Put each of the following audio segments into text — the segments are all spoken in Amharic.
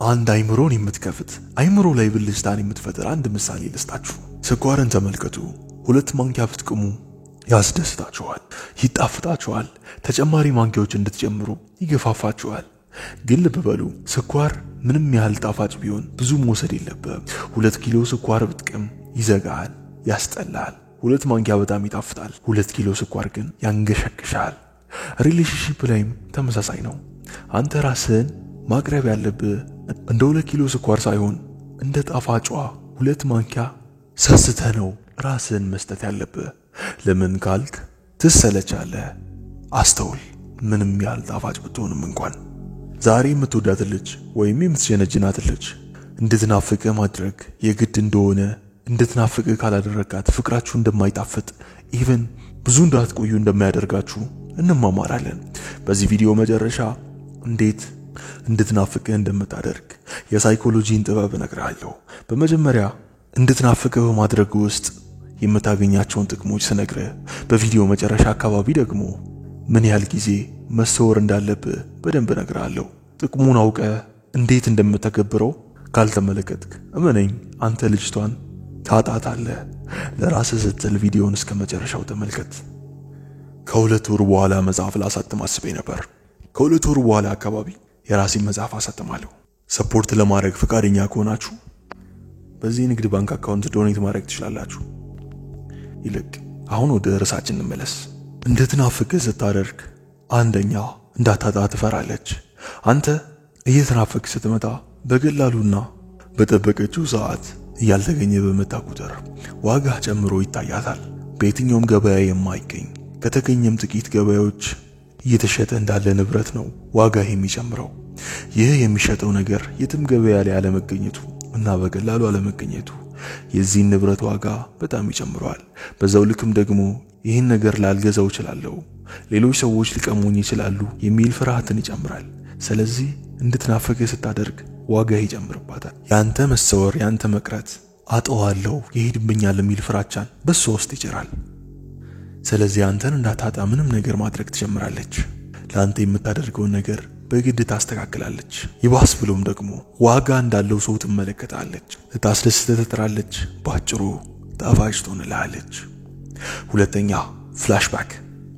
አንድ አይምሮን የምትከፍት አይምሮ ላይ ብልሽታን የምትፈጥር አንድ ምሳሌ ልስጣችሁ። ስኳርን ተመልከቱ። 2 ማንኪያ ብትቅሙ ያስደስታችኋል፣ ይጣፍጣችኋል። ተጨማሪ ማንኪያዎች እንድትጨምሩ ይገፋፋችኋል። ግን ልብ በሉ፣ ስኳር ምንም ያህል ጣፋጭ ቢሆን ብዙ መውሰድ የለብህም። 2 ኪሎ ስኳር ብትቅም ይዘጋል፣ ያስጠላል። 2 ማንኪያ በጣም ይጣፍጣል። 2 ኪሎ ስኳር ግን ያንገሸግሻል። ሪሌሽንሺፕ ላይም ተመሳሳይ ነው። አንተ ራስህን ማቅረብ ያለብህ እንደ 2 ኪሎ ስኳር ሳይሆን እንደ ጣፋጯ 2 ማንኪያ ሰስተህ ነው ራስህን መስጠት ያለብህ። ለምን ካልክ ትሰለቻለህ። አስተውል። ምንም ያህል ጣፋጭ ብትሆንም እንኳን ዛሬ የምትወዳት ልጅ ወይም የምትጀነጅናት ልጅ እንድትናፍቅህ ማድረግ የግድ እንደሆነ፣ እንድትናፍቅህ ካላደረጋት ፍቅራችሁ እንደማይጣፍጥ ኢቭን ብዙ እንዳትቆዩ እንደማያደርጋችሁ እንማማራለን። በዚህ ቪዲዮ መጨረሻ እንዴት እንድትናፍቅህ እንደምታደርግ የሳይኮሎጂን ጥበብ እነግርሃለሁ። በመጀመሪያ እንድትናፍቅህ በማድረግ ውስጥ የምታገኛቸውን ጥቅሞች ስነግርህ፣ በቪዲዮ መጨረሻ አካባቢ ደግሞ ምን ያህል ጊዜ መሰወር እንዳለብህ በደንብ እነግርሃለሁ። ጥቅሙን አውቀህ እንዴት እንደምትተገብረው ካልተመለከትክ እመነኝ አንተ ልጅቷን ታጣታለህ። ለራስህ ስትል ቪዲዮውን እስከ መጨረሻው ተመልከት። ከ2 ወር በኋላ መጽሐፍ ላሳትም አስቤ ነበር። ከ2 ወር በኋላ አካባቢ የራሴን መጽሐፍ አሳትማለሁ። ሰፖርት ለማድረግ ፈቃደኛ ከሆናችሁ በዚህ ንግድ ባንክ አካውንት ዶኔት ማድረግ ትችላላችሁ። ይልቅ አሁን ወደ ርዕሳችን እንመለስ። እንድትናፍቅህ ስታደርግ አንደኛ እንዳታጣ ትፈራለች። አንተ እየተናፈቅህ ስትመጣ በቀላሉና በጠበቀችው ሰዓት ያልተገኘ በመጣ ቁጥር ዋጋ ጨምሮ ይታያታል። በየትኛውም ገበያ የማይገኝ ከተገኘም ጥቂት ገበያዎች እየተሸጠ እንዳለ ንብረት ነው ዋጋ የሚጨምረው። ይህ የሚሸጠው ነገር የትም ገበያ ላይ አለመገኘቱ እና በቀላሉ አለመገኘቱ የዚህን ንብረት ዋጋ በጣም ይጨምረዋል። በዛው ልክም ደግሞ ይህን ነገር ላልገዛው ይችላልው፣ ሌሎች ሰዎች ሊቀሙኝ ይችላሉ የሚል ፍርሃትን ይጨምራል። ስለዚህ እንድትናፍቅህ ስታደርግ ዋጋ ይጨምርባታል። ያንተ መሰወር፣ ያንተ መቅረት፣ አጠዋለሁ ይሄድብኛል የሚል ፍራቻን በሷ ውስጥ ይጭራል። ስለዚህ አንተን እንዳታጣ ምንም ነገር ማድረግ ትጀምራለች። ለአንተ የምታደርገውን ነገር በግድ ታስተካክላለች። ይባስ ብሎም ደግሞ ዋጋ እንዳለው ሰው ትመለከታለች፣ ልታስደስትህ ትጥራለች። ባጭሩ ጣፋጭ ትሆንልሃለች። ሁለተኛ ፍላሽባክ።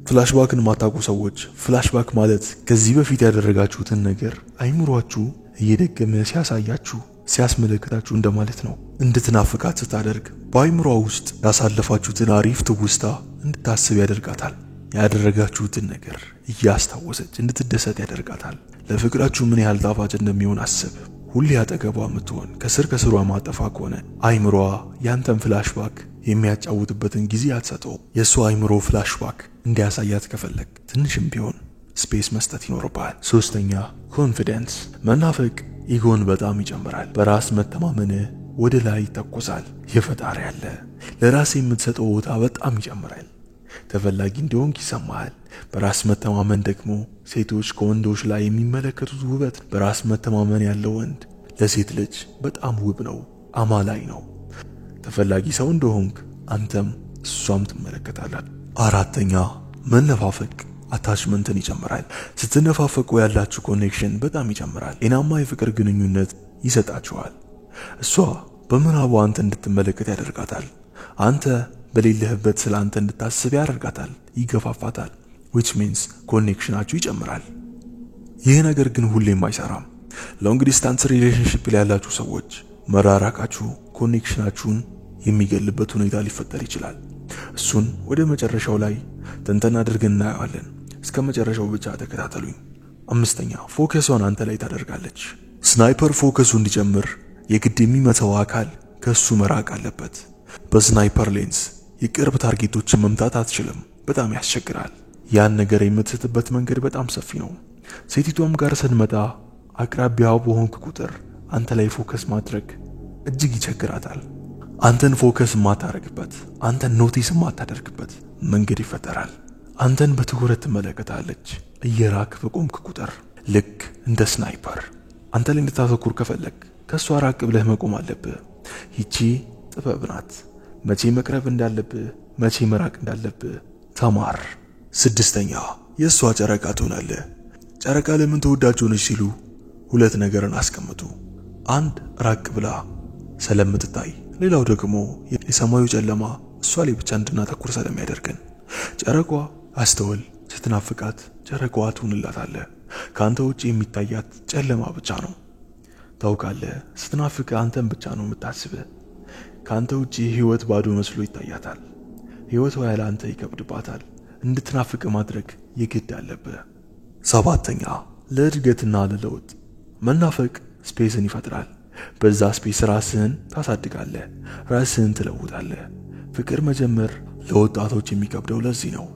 ፍላሽባክን ማታውቁ ሰዎች ፍላሽባክ ማለት ከዚህ በፊት ያደረጋችሁትን ነገር አይምሯችሁ እየደገመ ሲያሳያችሁ፣ ሲያስመለክታችሁ እንደማለት ነው። እንድትናፍቃት ስታደርግ በአይምሯ ውስጥ ያሳለፋችሁትን አሪፍ ትውስታ እንድታስብ ያደርጋታል። ያደረጋችሁትን ነገር እያስታወሰች እንድትደሰት ያደርጋታል። ለፍቅራችሁ ምን ያህል ጣፋጭ እንደሚሆን አስብ። ሁሌ አጠገቧ የምትሆን ከስሯ ማጠፋ ከሆነ አይምሯ ያንተን ፍላሽባክ የሚያጫውትበትን ጊዜ አትሰጠው። የሷ አይምሮ ፍላሽባክ እንዲያሳያት ከፈለክ ትንሽም ቢሆን ስፔስ መስጠት ይኖርብሃል። ሶስተኛ ኮንፊደንስ። መናፈቅ ኢጎን በጣም ይጨምራል። በራስ መተማመን ወደ ላይ ይተኮሳል። የፈጣሪ ያለ ለራስ የምትሰጠው ቦታ በጣም ይጨምራል። ተፈላጊ እንደሆንክ ይሰማሃል። በራስ መተማመን ደግሞ ሴቶች ከወንዶች ላይ የሚመለከቱት ውበት። በራስ መተማመን ያለው ወንድ ለሴት ልጅ በጣም ውብ ነው፣ አማላይ ነው። ተፈላጊ ሰው እንደሆንክ አንተም እሷም ትመለከታለህ። አራተኛ መነፋፈቅ አታችመንትን ይጨምራል። ስትነፋፈቁ ያላችሁ ኮኔክሽን በጣም ይጨምራል። ጤናማ የፍቅር ግንኙነት ይሰጣችኋል። እሷ በምናቧ አንተ እንድትመለከት ያደርጋታል። አንተ በሌለህበት ስለ አንተ እንድታስብ ያደርጋታል፣ ይገፋፋታል። which means ኮኔክሽናችሁ ይጨምራል። ይህ ነገር ግን ሁሌም አይሰራም። ሎንግ ዲስታንስ ሪሌሽንሺፕ ላይ ያላችሁ ሰዎች መራራቃችሁ ኮኔክሽናችሁን የሚገልበት ሁኔታ ሊፈጠር ይችላል። እሱን ወደ መጨረሻው ላይ ተንተና አድርገን እናያለን። እስከ መጨረሻው ብቻ ተከታተሉኝ። አምስተኛ ፎከሷን አንተ ላይ ታደርጋለች። ስናይፐር ፎከሱ እንዲጨምር የግድ የሚመታው አካል ከሱ መራቅ አለበት። በስናይፐር ሌንስ የቅርብ ታርጌቶችን መምታት አትችልም፣ በጣም ያስቸግራል። ያን ነገር የምትስትበት መንገድ በጣም ሰፊ ነው። ሴቲቷም ጋር ስንመጣ አቅራቢያው በሆንክ ቁጥር አንተ ላይ ፎከስ ማድረግ እጅግ ይቸግራታል። አንተን ፎከስ ማታረግበት፣ አንተን ኖቲስ ማታደርግበት መንገድ ይፈጠራል። አንተን በትኩረት ትመለከታለች እየራክ በቆምክ ቁጥር። ልክ እንደ ስናይፐር አንተ ላይ እንድታተኩር ከፈለክ ከሷ ራቅ ብለህ መቆም አለብህ። ይቺ ጥበብ ናት። መቼ መቅረብ እንዳለብህ፣ መቼ መራቅ እንዳለብህ ተማር። ስድስተኛ የሷ ጨረቃ ትሆናለህ። ጨረቃ ለምን ተወዳጅ ሆነች ሲሉ ሁለት ነገርን አስቀምጡ። አንድ ራቅ ብላ ስለምትታይ፣ ሌላው ደግሞ የሰማዩ ጨለማ እሷ ላይ ብቻ እንድናተኩር ስለሚያደርገን። ጨረቃዋ አስተውል፣ ስትናፍቃት ጨረቃዋ ትሆንላታለህ። ካንተ ውጪ የሚታያት ጨለማ ብቻ ነው። ታውቃለህ፣ ስትናፍቅ አንተን ብቻ ነው የምታስበው። ካንተ ውጪ ህይወት ባዶ መስሎ ይታያታል። ህይወቷ ያለ አንተ ይከብድባታል። እንድትናፍቅ ማድረግ የግድ አለብህ። ሰባተኛ ለእድገትና ለለውጥ መናፈቅ ስፔስን ይፈጥራል። በዛ ስፔስ ራስህን ታሳድጋለህ፣ ራስህን ትለውጣለህ። ፍቅር መጀመር ለወጣቶች የሚከብደው ለዚህ ነው።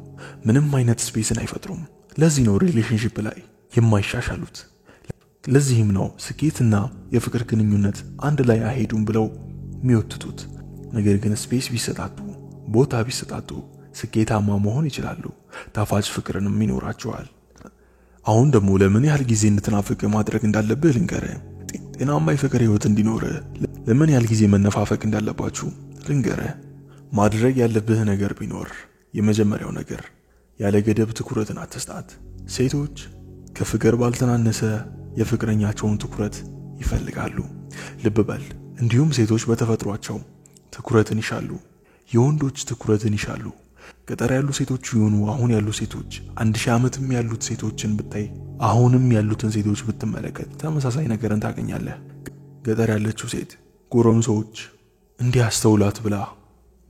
ምንም አይነት ስፔስን አይፈጥሩም። ለዚህ ነው ሪሌሽንሺፕ ላይ የማይሻሻሉት። ለዚህም ነው ስኬትና የፍቅር ግንኙነት አንድ ላይ አይሄዱም ብለው የሚወትቱት። ነገር ግን ስፔስ ቢሰጣጡ፣ ቦታ ቢሰጣጡ ስኬታማ መሆን ይችላሉ። ጣፋጭ ፍቅርንም ይኖራቸዋል። አሁን ደግሞ ለምን ያህል ጊዜ እንድትናፍቅ ማድረግ እንዳለብህ ልንገርህ። ጤናማ የፍቅር ህይወት እንዲኖርህ ለምን ያህል ጊዜ መነፋፈቅ እንዳለባችሁ ልንገርህ። ማድረግ ያለብህ ነገር ቢኖር የመጀመሪያው ነገር ያለ ገደብ ትኩረትን አትስጣት። ሴቶች ከፍቅር ባልተናነሰ የፍቅረኛቸውን ትኩረት ይፈልጋሉ። ልብ በል። እንዲሁም ሴቶች በተፈጥሯቸው ትኩረትን ይሻሉ። የወንዶች ትኩረትን ይሻሉ። ገጠር ያሉ ሴቶች ይሁኑ አሁን ያሉ ሴቶች፣ 1000 ዓመትም ያሉት ሴቶችን ብታይ፣ አሁንም ያሉትን ሴቶች ብትመለከት ተመሳሳይ ነገርን ታገኛለህ። ገጠር ያለችው ሴት ጎረምሶች እንዲያስተውላት ብላ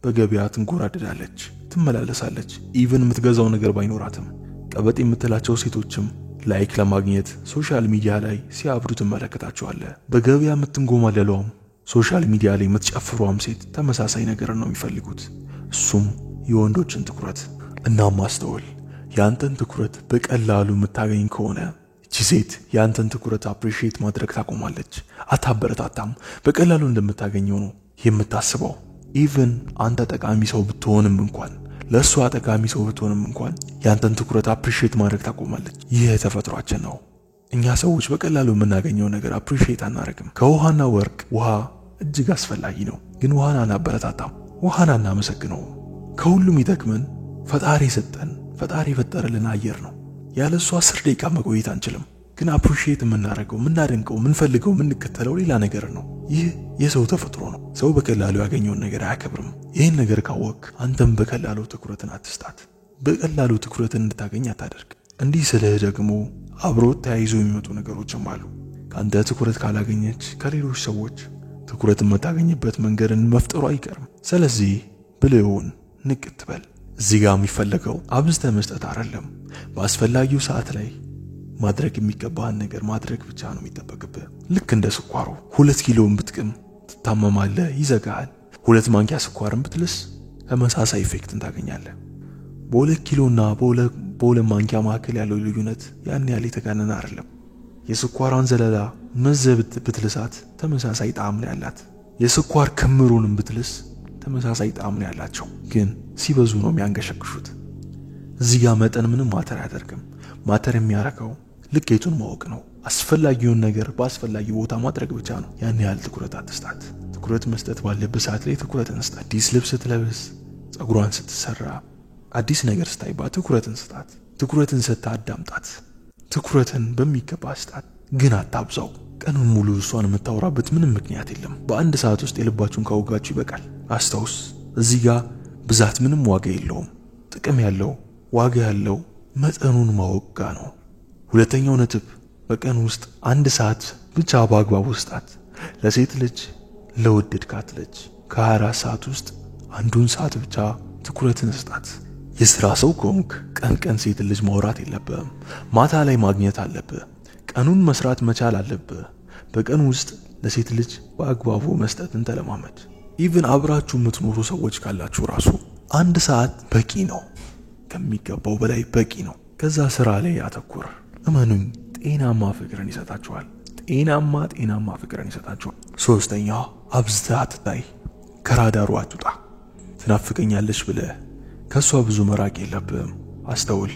በገበያ ትንጎራደዳለች፣ ትመላለሳለች። ኢቭን የምትገዛው ነገር ባይኖራትም ቀበጥ የምትላቸው ሴቶችም ላይክ ለማግኘት ሶሻል ሚዲያ ላይ ሲያብዱ ትመለከታቸዋለህ። በገበያ የምትንጎማለለውም ሶሻል ሚዲያ ላይ የምትጨፍሯም ሴት ተመሳሳይ ነገር ነው የሚፈልጉት፣ እሱም የወንዶችን ትኩረት። እና ማስተውል፣ ያንተን ትኩረት በቀላሉ የምታገኝ ከሆነ እቺ ሴት ያንተን ትኩረት አፕሪሺየት ማድረግ ታቆማለች። አታበረታታም። በቀላሉ እንደምታገኘው ነው የምታስበው። ኢቭን አንተ ጠቃሚ ሰው ብትሆንም እንኳን፣ ለሷ ጠቃሚ ሰው ብትሆንም እንኳን ያንተን ትኩረት አፕሪሺየት ማድረግ ታቆማለች። ይህ ተፈጥሯችን ነው። እኛ ሰዎች በቀላሉ የምናገኘው ነገር አፕሪሺየት አናረግም። ከውሃና ወርቅ ውሃ እጅግ አስፈላጊ ነው፣ ግን ውሃን አናበረታታም፣ ውሃን አናመሰግነው። ከሁሉም ይጠቅመን ፈጣሪ ሰጠን፣ ፈጣሪ ፈጠረልን አየር ነው። ያለሱ 10 ደቂቃ መቆየት አንችልም። ግን አፕሪሺየት የምናረገው፣ የምናደንቀው፣ የምንፈልገው፣ የምንከተለው ሌላ ነገር ነው። ይህ የሰው ተፈጥሮ ነው። ሰው በቀላሉ ያገኘውን ነገር አያከብርም። ይህን ነገር ካወቅ አንተም በቀላሉ ትኩረትን አትስጣት። በቀላሉ ትኩረትን እንድታገኝ አታደርግ። እንዲህ ስልህ ደግሞ አብሮት ተያይዞ የሚመጡ ነገሮችም አሉ። ካንተ ትኩረት ካላገኘች ከሌሎች ሰዎች ትኩረት የምታገኝበት መንገድን መፍጠሩ አይቀርም። ስለዚህ ብልውን ንቅት በል። እዚህ ጋር የሚፈለገው አብዝተህ መስጠት አይደለም። በአስፈላጊው ሰዓት ላይ ማድረግ የሚገባህን ነገር ማድረግ ብቻ ነው የሚጠበቅብህ። ልክ እንደ ስኳሩ 2 ኪሎን ብትቅም ትታመማለህ፣ ይዘጋሃል። 2 ማንኪያ ስኳርን ብትልስ ተመሳሳይ ኢፌክትን ታገኛለህ። በ2 ኪሎና በ2 ማንኪያ መካከል ያለው ልዩነት ያን ያህል የተጋነነ አይደለም። የስኳሯን ዘለላ መዘብት ብትልሳት ተመሳሳይ ጣዕም ነው ያላት። የስኳር ክምሩንም ብትልስ ተመሳሳይ ጣዕም ነው ያላቸው፣ ግን ሲበዙ ነው የሚያንገሸግሹት። እዚህ ጋር መጠን ምንም ማተር አያደርግም። ማተር የሚያረከው ልኬቱን ማወቅ ነው። አስፈላጊውን ነገር በአስፈላጊ ቦታ ማድረግ ብቻ ነው። ያን ያህል ትኩረት አትስጣት። ትኩረት መስጠት ባለበት ሰዓት ላይ ትኩረትን ስጣት። አዲስ ልብስ ስትለብስ፣ ጸጉሯን ስትሰራ፣ አዲስ ነገር ስታይባ ትኩረትን ስጣት። ትኩረትን ሰጥታ አዳምጣት። ትኩረትን በሚገባ ስጣት፣ ግን አታብዛው። ቀኑን ሙሉ እሷን የምታወራበት ምንም ምክንያት የለም። በአንድ ሰዓት ውስጥ የልባችሁን ካወጋችሁ ይበቃል። አስታውስ፣ እዚህ ጋር ብዛት ምንም ዋጋ የለውም። ጥቅም ያለው ዋጋ ያለው መጠኑን ማወቅ ነው። ሁለተኛው ነጥብ፣ በቀን ውስጥ 1 ሰዓት ብቻ በአግባቡ ስጣት። ለሴት ልጅ ለወደድካት ልጅ ከ24 ሰዓት ውስጥ 1 ሰዓት ብቻ ትኩረትን ስጣት። የሥራ ሰው ከሆንክ ቀን ሴት ልጅ ማውራት የለብህም። ማታ ላይ ማግኘት አለብህ። ቀኑን መስራት መቻል አለብህ። በቀን ውስጥ ለሴት ልጅ በአግባቡ መስጠትን ተለማመድ። ኢቭን አብራችሁ የምትኖሩ ሰዎች ካላችሁ ራሱ 1 ሰዓት በቂ ነው። ከሚገባው በላይ በቂ ነው። ከዛ ስራ ላይ ያተኩር። እመኑኝ፣ ጤናማ ፍቅርን ይሰጣችኋል። ጤናማ ፍቅርን ይሰጣችኋል። ሶስተኛው፣ አብዝተህ አትታይ። ከራዳሩ አትውጣ። ትናፍቀኛለች ብለህ ከሷ ብዙ መራቅ የለብህም። አስተውል፣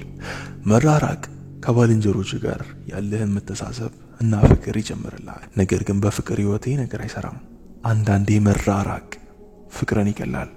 መራራቅ ከባልንጀሮች ጋር ያለህን መተሳሰብ እና ፍቅር ይጨምርልሃል። ነገር ግን በፍቅር ህይወት ነገር አይሰራም። አንዳንዴ መራራቅ ፍቅርን ይገላል።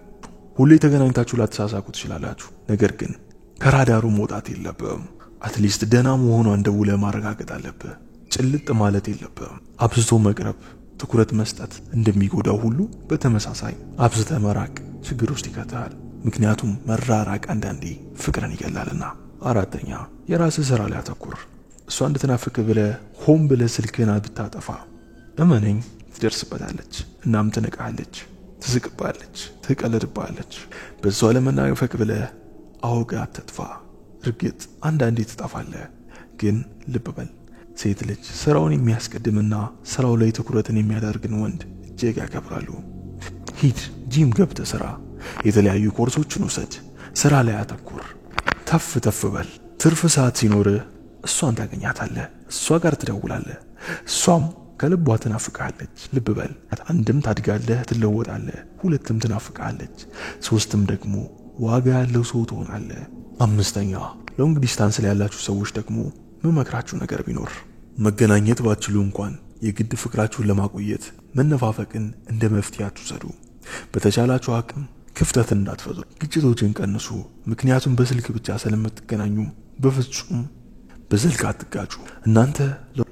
ሁሌ ተገናኝታችሁ ላተሳሳቁ ትችላላችሁ፣ ነገር ግን ከራዳሩ መውጣት የለብህም። አትሊስት ደህና መሆኗን ደውለህ ማረጋገጥ አለብህ። ጭልጥ ማለት የለብህም። አብዝቶ መቅረብ ትኩረት መስጠት እንደሚጎዳው ሁሉ በተመሳሳይ አብዝተ መራቅ ችግር ውስጥ ይከታል። ምክንያቱም መራራቅ አንዳንዴ ፍቅርን ይገላልና። አራተኛ የራስህ ስራ ላይ አተኩር። እሷ እንድትናፍቅ ብለህ ሆን ብለህ ስልክህን ብታጠፋ እመነኝ ትደርስበታለች። እናም ትንቃለች፣ ትስቅባለች፣ ትቀልድባለች። በሷ ለመናፈቅ ብለህ አውጋ አትጥፋ። እርግጥ አንዳንዴ ትጠፋለህ፣ ግን ልብ በል ሴት ልጅ ስራውን የሚያስቀድምና ስራው ላይ ትኩረትን የሚያደርግን ወንድ እጅግ ያከብራሉ። ሂድ ጂም ገብተህ ስራ፣ የተለያዩ ኮርሶችን ውሰድ፣ ስራ ላይ አተኩር፣ ተፍ ተፍ በል። ትርፍ ሰዓት ሲኖርህ እሷን ታገኛታለህ፣ እሷ ጋር ትደውላለህ፣ እሷም ከልቧ ትናፍቃለች። ልብ በል አንድም ታድጋለህ፣ ትለወጣለህ፣ ሁለትም ትናፍቃለች፣ ሶስትም ደግሞ ዋጋ ያለው ሰው ትሆናለህ። አምስተኛ ሎንግ ዲስታንስ ላይ ያላችሁ ሰዎች ደግሞ መመክራችሁ ነገር ቢኖር መገናኘት ባትችሉ እንኳን የግድ ፍቅራችሁን ለማቆየት መነፋፈቅን እንደ መፍትሄ አትውሰዱ። በተቻላችሁ አቅም ክፍተትን እንዳትፈጥሩ፣ ግጭቶችን ቀንሱ። ምክንያቱም በስልክ ብቻ ስለምትገናኙ በፍጹም በስልክ አትጋጩ። እናንተ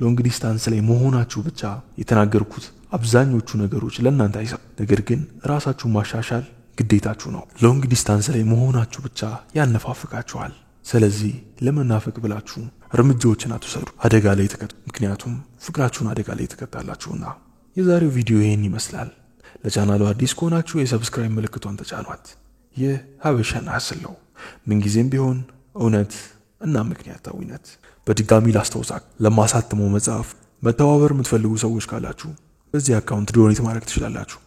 ሎንግ ዲስታንስ ላይ መሆናችሁ ብቻ የተናገርኩት አብዛኞቹ ነገሮች ለእናንተ አይሰሩ፣ ነገር ግን ራሳችሁን ማሻሻል ግዴታችሁ ነው። ሎንግ ዲስታንስ ላይ መሆናችሁ ብቻ ያነፋፍቃችኋል። ስለዚህ ለመናፈቅ ብላችሁ እርምጃዎችን አትውሰዱ፣ አደጋ ላይ ተከቱ። ምክንያቱም ፍቅራችሁን አደጋ ላይ ተከታላችሁና። የዛሬው ቪዲዮ ይሄን ይመስላል። ለቻናሉ አዲስ ከሆናችሁ የሰብስክራይብ ምልክቷን ተጫኗት። ይህ ሀበሻና ሀስል ነው። ምንጊዜም ቢሆን እውነት እና ምክንያታዊነት። በድጋሚ ላስታውሳችሁ፣ ለማሳተመው መጽሐፍ መተባበር የምትፈልጉ ሰዎች ካላችሁ በዚህ አካውንት ዶኔት ማድረግ ትችላላችሁ።